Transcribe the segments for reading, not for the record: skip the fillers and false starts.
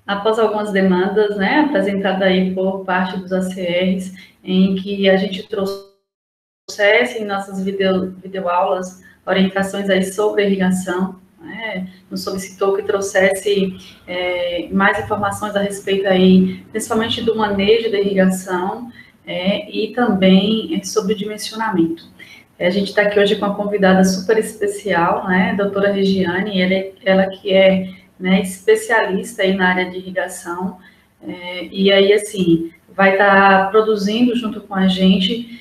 após algumas demandas, né, apresentadas aí por parte dos ACRs, em que a gente trouxesse em nossas videoaulas orientações aí sobre irrigação, né, nos solicitou que trouxesse mais informações a respeito aí, principalmente do manejo da irrigação, e também sobre o dimensionamento. A gente está aqui hoje com uma convidada super especial, né, a doutora Regiane, ela que é, né, especialista aí na área de irrigação, e aí, assim, vai estar produzindo junto com a gente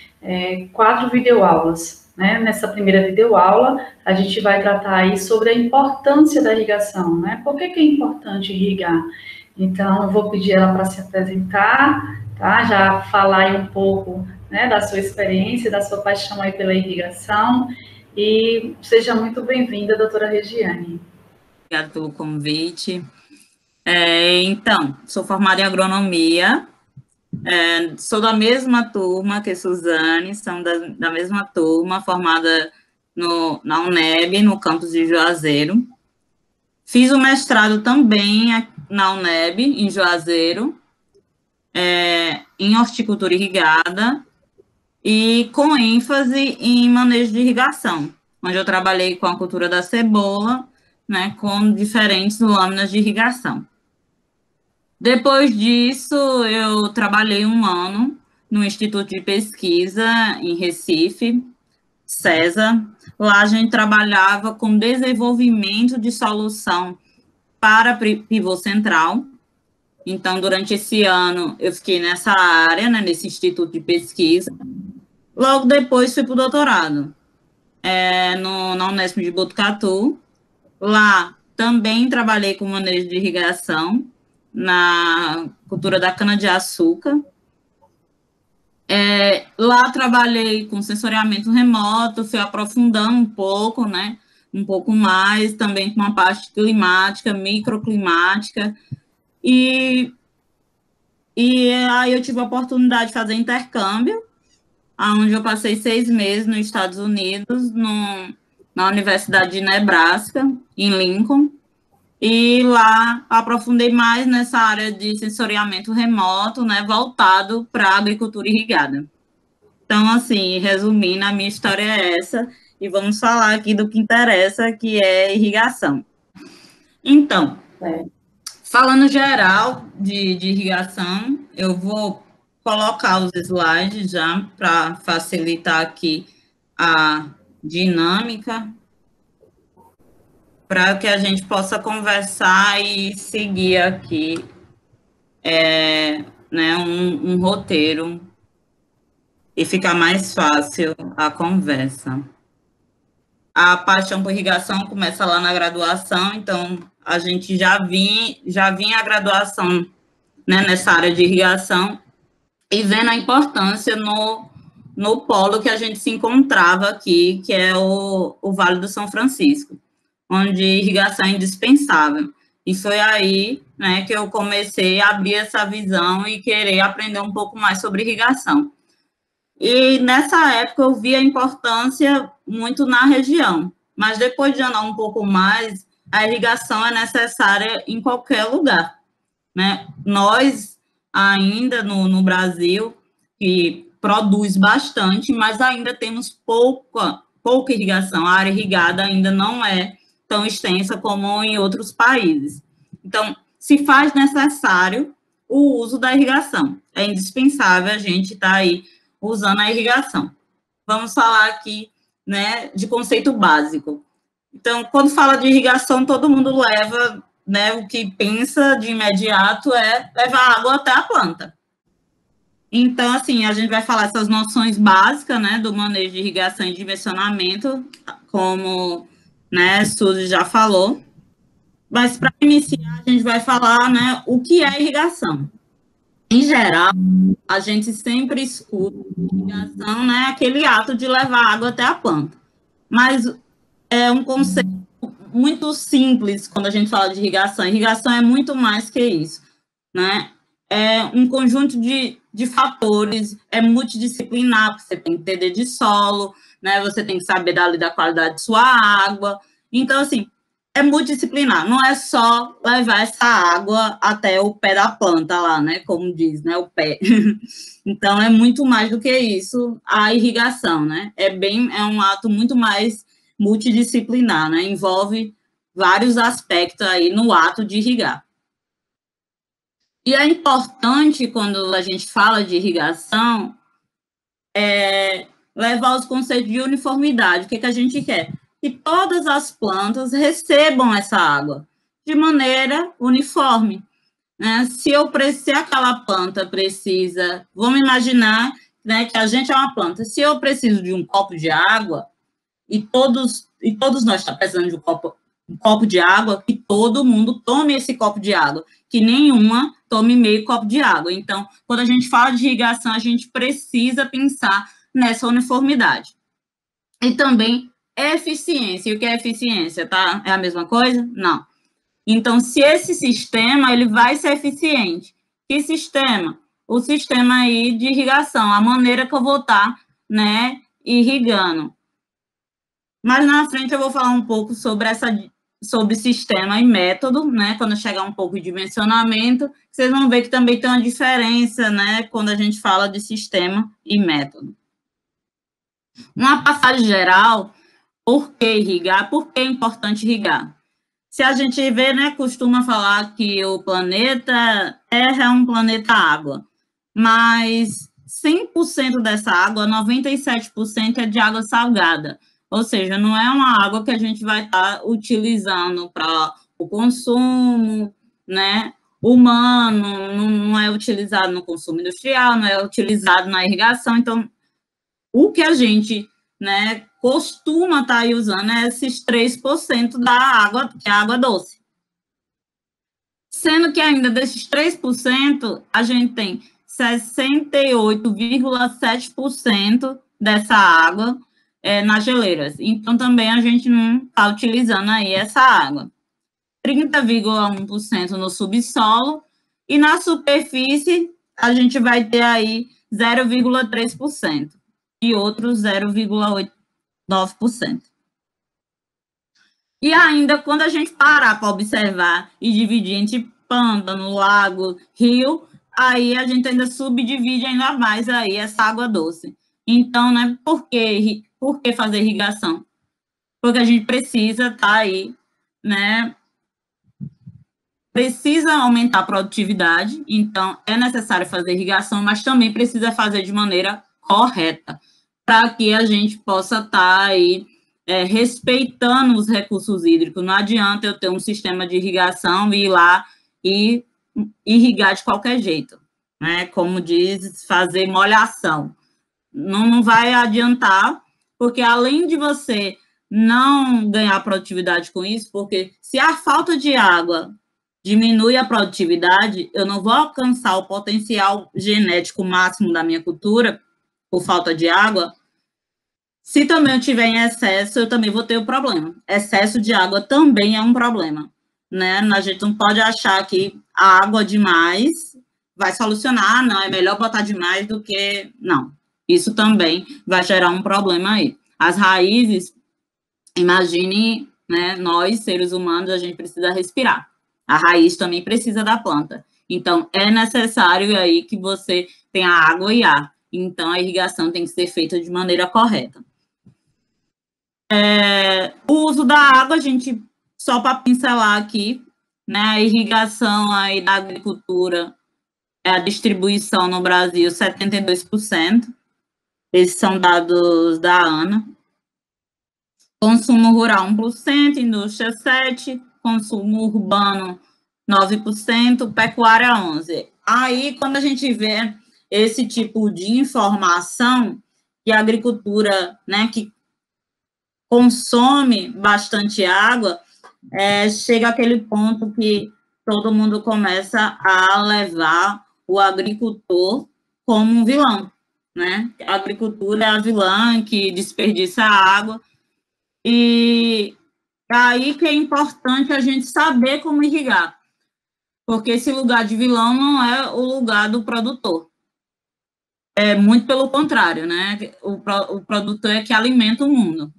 4 videoaulas, né? Nessa primeira videoaula, a gente vai tratar aí sobre a importância da irrigação, né? Por que é importante irrigar? Então, eu vou pedir ela para se apresentar, tá? Já falar aí um pouco, né, da sua experiência, da sua paixão aí pela irrigação, e seja muito bem-vinda, doutora Regiane. Obrigada pelo convite. Então, sou formada em agronomia, sou da mesma turma que Suzane, são da mesma turma, formada na UNEB, no campus de Juazeiro. Fiz o mestrado também na UNEB, em Juazeiro, em horticultura irrigada, e com ênfase em manejo de irrigação, onde eu trabalhei com a cultura da cebola, né, com diferentes lâminas de irrigação. Depois disso, eu trabalhei um ano no Instituto de Pesquisa em Recife, CESA. Lá a gente trabalhava com desenvolvimento de solução para pivô central. Então, durante esse ano, eu fiquei nessa área, né, nesse Instituto de Pesquisa. Logo depois, fui para o doutorado, na Unesp de Botucatu. Lá também trabalhei com manejo de irrigação, na cultura da cana-de-açúcar. Lá trabalhei com sensoriamento remoto, fui aprofundando um pouco, né, um pouco mais, também com uma parte climática, microclimática, e aí eu tive a oportunidade de fazer intercâmbio, onde eu passei 6 meses nos Estados Unidos, na Universidade de Nebraska, em Lincoln, e lá aprofundei mais nessa área de sensoriamento remoto, né, voltado para a agricultura irrigada. Então, assim, resumindo, a minha história é essa, e vamos falar aqui do que interessa, que é irrigação. Então, falando geral de irrigação, eu vou colocar os slides já para facilitar aqui a dinâmica, para que a gente possa conversar e seguir aqui né, um roteiro e ficar mais fácil a conversa. A paixão por irrigação começa lá na graduação, então a gente já vinha a graduação, né, nessa área de irrigação e vendo a importância no polo que a gente se encontrava aqui, que é o Vale do São Francisco, onde irrigação é indispensável. E foi aí, né, que eu comecei a abrir essa visão e querer aprender um pouco mais sobre irrigação. E nessa época eu vi a importância muito na região, mas depois de andar um pouco mais, a irrigação é necessária em qualquer lugar, né? Nós, ainda no Brasil, que produz bastante, mas ainda temos pouca irrigação, a área irrigada ainda não é tão extensa como em outros países. Então, se faz necessário o uso da irrigação, é indispensável a gente estar aí usando a irrigação. Vamos falar aqui, né, de conceito básico. Então, quando fala de irrigação, todo mundo leva, né, o que pensa de imediato é levar água até a planta. Então, assim, a gente vai falar essas noções básicas, né, do manejo de irrigação e dimensionamento, como, né, Suzy já falou. Mas, para iniciar, a gente vai falar, né, o que é irrigação. Em geral, a gente sempre escuta irrigação, né, aquele ato de levar água até a planta. Mas é um conceito muito simples quando a gente fala de irrigação. Irrigação é muito mais que isso, né? É um conjunto de fatores, é multidisciplinar, porque você tem que entender de solo, né? Você tem que saber da qualidade de sua água. Então, assim, é multidisciplinar, não é só levar essa água até o pé da planta lá, né, como diz, né, o pé. Então, é muito mais do que isso a irrigação, né, é um ato muito mais multidisciplinar, né, envolve vários aspectos aí no ato de irrigar. E é importante, quando a gente fala de irrigação, levar os conceitos de uniformidade. O que a gente quer? Que todas as plantas recebam essa água de maneira uniforme. Né? Se aquela planta precisa, vamos imaginar, né, que a gente é uma planta. Se eu preciso de um copo de água e todos nós estamos precisando de um copo de água, que todo mundo tome esse copo de água, que nenhuma tome meio copo de água. Então, quando a gente fala de irrigação, a gente precisa pensar nessa uniformidade. E também eficiência. E o que é eficiência, tá? É a mesma coisa? Não. Então, se esse sistema, ele vai ser eficiente. Que sistema? O sistema aí de irrigação, a maneira que eu vou estar, né, irrigando. Mas na frente eu vou falar um pouco sobre sistema e método, né, quando chegar um pouco de dimensionamento, vocês vão ver que também tem uma diferença, né, quando a gente fala de sistema e método. Uma passagem geral, por que irrigar? Por que é importante irrigar? Se a gente vê, né, costuma falar que o planeta Terra é um planeta água, mas 100% dessa água, 97% é de água salgada, ou seja, não é uma água que a gente vai estar utilizando para o consumo, né, humano, não é utilizado no consumo industrial, não é utilizado na irrigação, então, o que a gente, né, costuma estar aí usando esses 3% da água, que é a água doce. Sendo que ainda desses 3%, a gente tem 68,7% dessa água nas geleiras. Então, também a gente não está utilizando aí essa água. 30,1% no subsolo e na superfície a gente vai ter aí 0,3% e outros 0,9%. E ainda, quando a gente parar para observar e dividir entre pântano, lago, rio, aí a gente ainda subdivide ainda mais aí essa água doce. Então, né, por que fazer irrigação? Porque a gente precisa estar aí, né, precisa aumentar a produtividade, então é necessário fazer irrigação, mas também precisa fazer de maneira correta, para que a gente possa estar aí respeitando os recursos hídricos. Não adianta eu ter um sistema de irrigação e ir lá e irrigar de qualquer jeito, né? Como diz, fazer molhação. Não vai adiantar, porque além de você não ganhar produtividade com isso, porque se a falta de água diminui a produtividade, eu não vou alcançar o potencial genético máximo da minha cultura por falta de água. Se também eu tiver em excesso, eu também vou ter o problema. Excesso de água também é um problema, né? A gente não pode achar que a água demais vai solucionar, não, é melhor botar demais do que... Não, isso também vai gerar um problema aí. As raízes, imagine, né, nós, seres humanos, a gente precisa respirar. A raiz também precisa da planta. Então, é necessário aí que você tenha água e ar. Então, a irrigação tem que ser feita de maneira correta. O uso da água, a gente, só para pincelar aqui, né, a irrigação aí da agricultura, a distribuição no Brasil, 72%. Esses são dados da ANA. Consumo rural, 1%, indústria, 7%, consumo urbano, 9%, pecuária, 11%. Aí, quando a gente vê esse tipo de informação, que a agricultura, né, que consome bastante água, chega aquele ponto que todo mundo começa a levar o agricultor como um vilão, né? A agricultura é a vilã que desperdiça água, e aí que é importante a gente saber como irrigar, porque esse lugar de vilão não é o lugar do produtor. É muito pelo contrário, né? O produtor é que alimenta o mundo.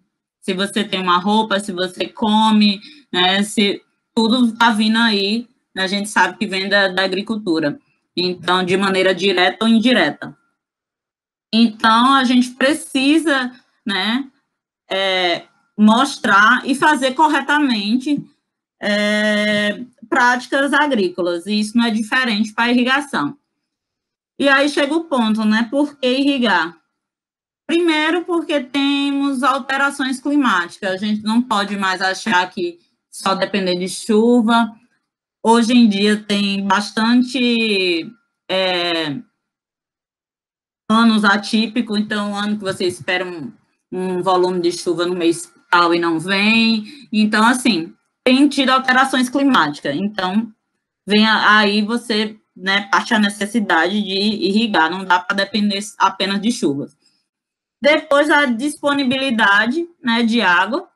se você tem uma roupa, se você come, né, se tudo está vindo aí, a gente sabe que vem da agricultura. Então, de maneira direta ou indireta. Então, a gente precisa, né, mostrar e fazer corretamente práticas agrícolas, e isso não é diferente para a irrigação. E aí chega o ponto, né, por que irrigar? Primeiro, porque temos alterações climáticas, a gente não pode mais achar que só depender de chuva. Hoje em dia tem bastante anos atípicos, então ano que você espera um volume de chuva no mês tal e não vem. Então, assim, tem tido alterações climáticas. Então, vem aí você, né, parte a necessidade de irrigar, não dá para depender apenas de chuvas. Depois, a disponibilidade, né, de água,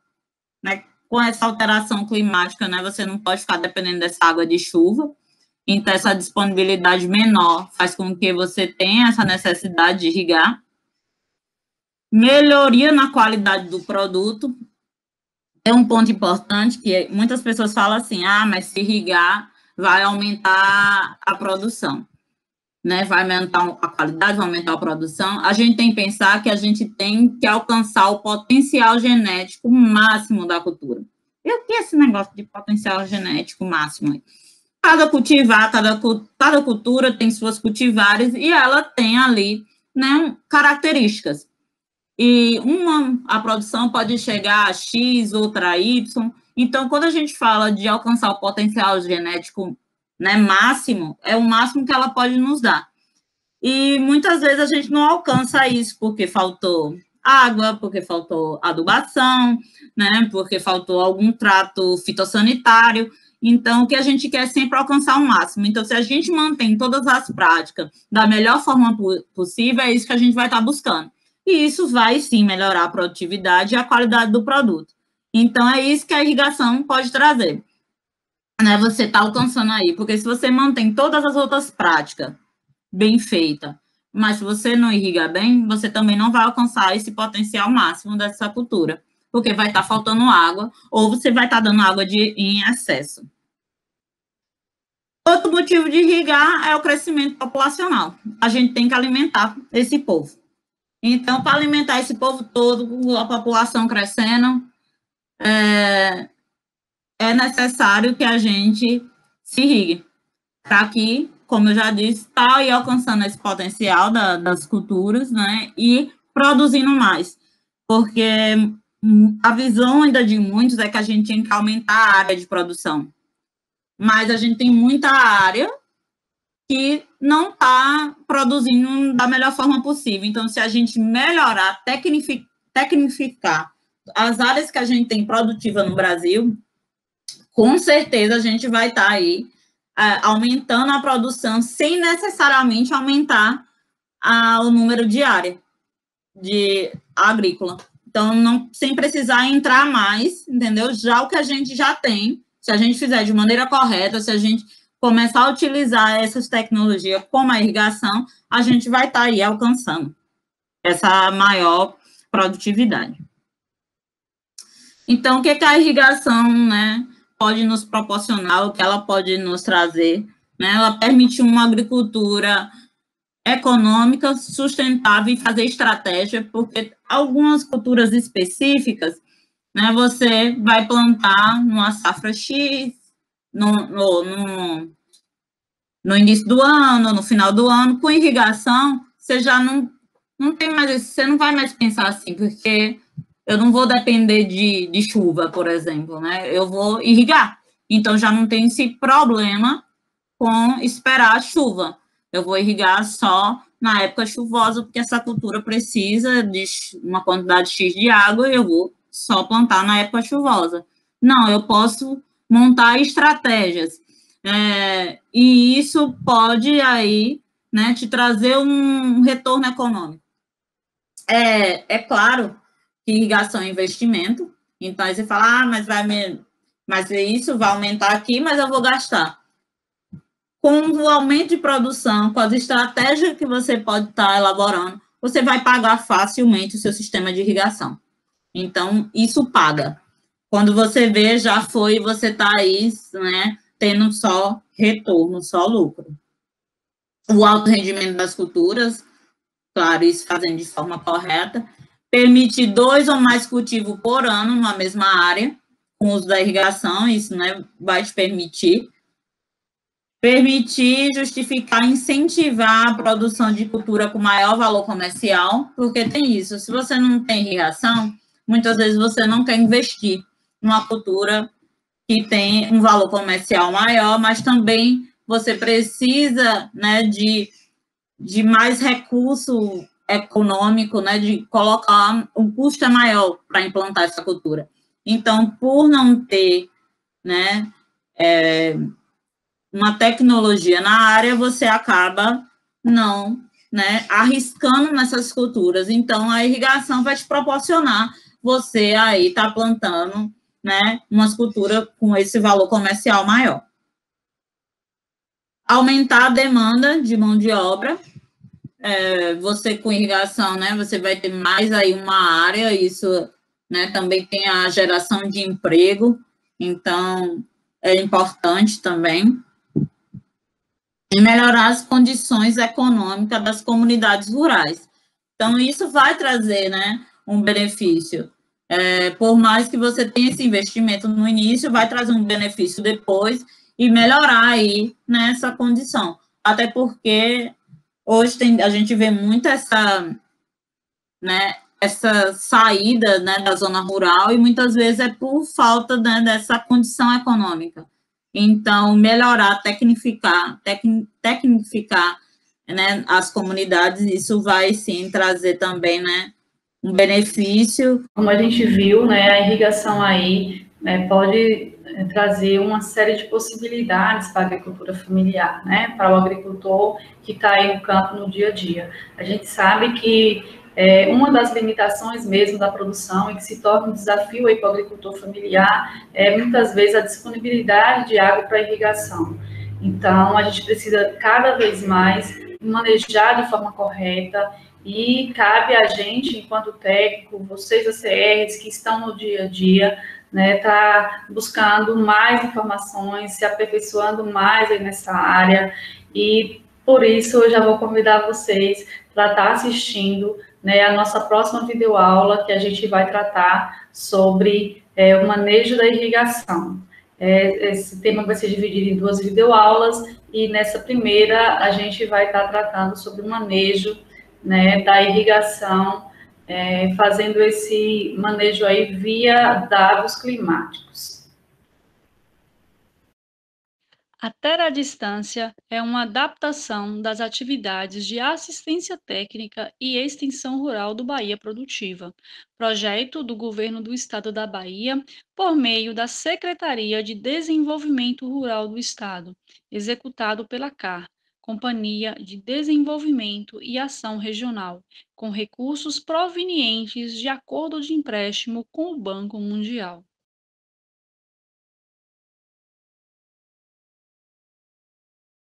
né, com essa alteração climática, né, você não pode ficar dependendo dessa água de chuva. Então, essa disponibilidade menor faz com que você tenha essa necessidade de irrigar. Melhoria na qualidade do produto. É um ponto importante que muitas pessoas falam assim, mas se irrigar vai aumentar a produção, né? Vai aumentar a qualidade, vai aumentar a produção. A gente tem que pensar que a gente tem que alcançar o potencial genético máximo da cultura. E o que é esse negócio de potencial genético máximo? Cada cultivar, cada cultura tem suas cultivares e ela tem ali, né, características. E a produção pode chegar a X, outra a Y. Então, quando a gente fala de alcançar o potencial genético, né, máximo, é o máximo que ela pode nos dar. E muitas vezes a gente não alcança isso porque faltou água, porque faltou adubação, né, porque faltou algum trato fitossanitário. Então, o que a gente quer é sempre alcançar o máximo. Então, se a gente mantém todas as práticas da melhor forma possível, é isso que a gente vai estar buscando. E isso vai, sim, melhorar a produtividade e a qualidade do produto. Então, é isso que a irrigação pode trazer. Né, você está alcançando aí, porque se você mantém todas as outras práticas bem feitas, mas se você não irriga bem, você também não vai alcançar esse potencial máximo dessa cultura, porque vai estar faltando água, ou você vai estar dando água em excesso. Outro motivo de irrigar é o crescimento populacional. A gente tem que alimentar esse povo. Então, para alimentar esse povo todo, a população crescendo, é necessário que a gente se irrigue, para que, como eu já disse, está aí alcançando esse potencial das culturas, né, e produzindo mais, porque a visão ainda de muitos é que a gente tem que aumentar a área de produção, mas a gente tem muita área que não está produzindo da melhor forma possível. Então, se a gente melhorar, tecnificar as áreas que a gente tem produtiva no Brasil, com certeza a gente vai estar aí aumentando a produção sem necessariamente aumentar o número de área de agrícola. Então, sem precisar entrar mais, entendeu? Já o que a gente já tem, se a gente fizer de maneira correta, se a gente começar a utilizar essas tecnologias como a irrigação, a gente vai estar aí alcançando essa maior produtividade. Então, o que a irrigação, né, pode nos proporcionar, o que ela pode nos trazer, né? Ela permite uma agricultura econômica, sustentável e fazer estratégia, porque algumas culturas específicas, né, você vai plantar numa safra X, no início do ano, no final do ano, com irrigação, você já não tem mais, você não vai mais pensar assim, porque eu não vou depender de chuva, por exemplo, né? Eu vou irrigar. Então, já não tem esse problema com esperar a chuva. Eu vou irrigar só na época chuvosa, porque essa cultura precisa de uma quantidade X de água e eu vou só plantar na época chuvosa. Não, eu posso montar estratégias. E isso pode aí, né, te trazer um retorno econômico. É claro que irrigação é investimento, então aí você fala, mas isso vai aumentar aqui, mas eu vou gastar. Com o aumento de produção, com as estratégias que você pode estar elaborando, você vai pagar facilmente o seu sistema de irrigação. Então, isso paga. Quando você vê, já foi, você está aí, né, tendo só retorno, só lucro. O alto rendimento das culturas, claro, isso fazendo de forma correta, permite 2 ou mais cultivos por ano numa mesma área, com o uso da irrigação, isso, né, vai te permitir justificar, incentivar a produção de cultura com maior valor comercial, porque tem isso, se você não tem irrigação, muitas vezes você não quer investir numa cultura que tem um valor comercial maior, mas também você precisa, né, de mais recurso econômico, né, de colocar, o custo é maior para implantar essa cultura. Então, por não ter, né, uma tecnologia na área, você acaba não, né, arriscando nessas culturas. Então, a irrigação vai te proporcionar você aí estar tá plantando, né, uma cultura com esse valor comercial maior. Aumentar a demanda de mão de obra. Você com irrigação, né, você vai ter mais aí uma área, isso, né, também tem a geração de emprego, então é importante também. E melhorar as condições econômicas das comunidades rurais. Então, isso vai trazer, né, um benefício. Por mais que você tenha esse investimento no início, vai trazer um benefício depois e melhorar aí nessa condição. Até porque hoje a gente vê muito essa saída, né, da zona rural e muitas vezes é por falta, né, dessa condição econômica. Então, melhorar, tecnificar, né, as comunidades, isso vai sim trazer também, né, um benefício. Como a gente viu, né, a irrigação aí, né, pode trazer uma série de possibilidades para a agricultura familiar, né, para o agricultor que está aí no campo no dia a dia. A gente sabe que uma das limitações mesmo da produção e que se torna um desafio aí para o agricultor familiar é muitas vezes a disponibilidade de água para irrigação. Então, a gente precisa cada vez mais manejar de forma correta e cabe a gente, enquanto técnico, vocês ACRs que estão no dia a dia, né, tá buscando mais informações, se aperfeiçoando mais aí nessa área, e por isso eu já vou convidar vocês para estar assistindo, né, a nossa próxima videoaula, que a gente vai tratar sobre o manejo da irrigação. Esse tema vai ser dividido em 2 videoaulas, e nessa primeira a gente vai estar tratando sobre o manejo, né, da irrigação, fazendo esse manejo aí via dados climáticos. A Teradistância é uma adaptação das atividades de assistência técnica e extensão rural do Bahia Produtiva, projeto do Governo do Estado da Bahia por meio da Secretaria de Desenvolvimento Rural do Estado, executado pela CAR, Companhia de Desenvolvimento e Ação Regional, com recursos provenientes de acordo de empréstimo com o Banco Mundial.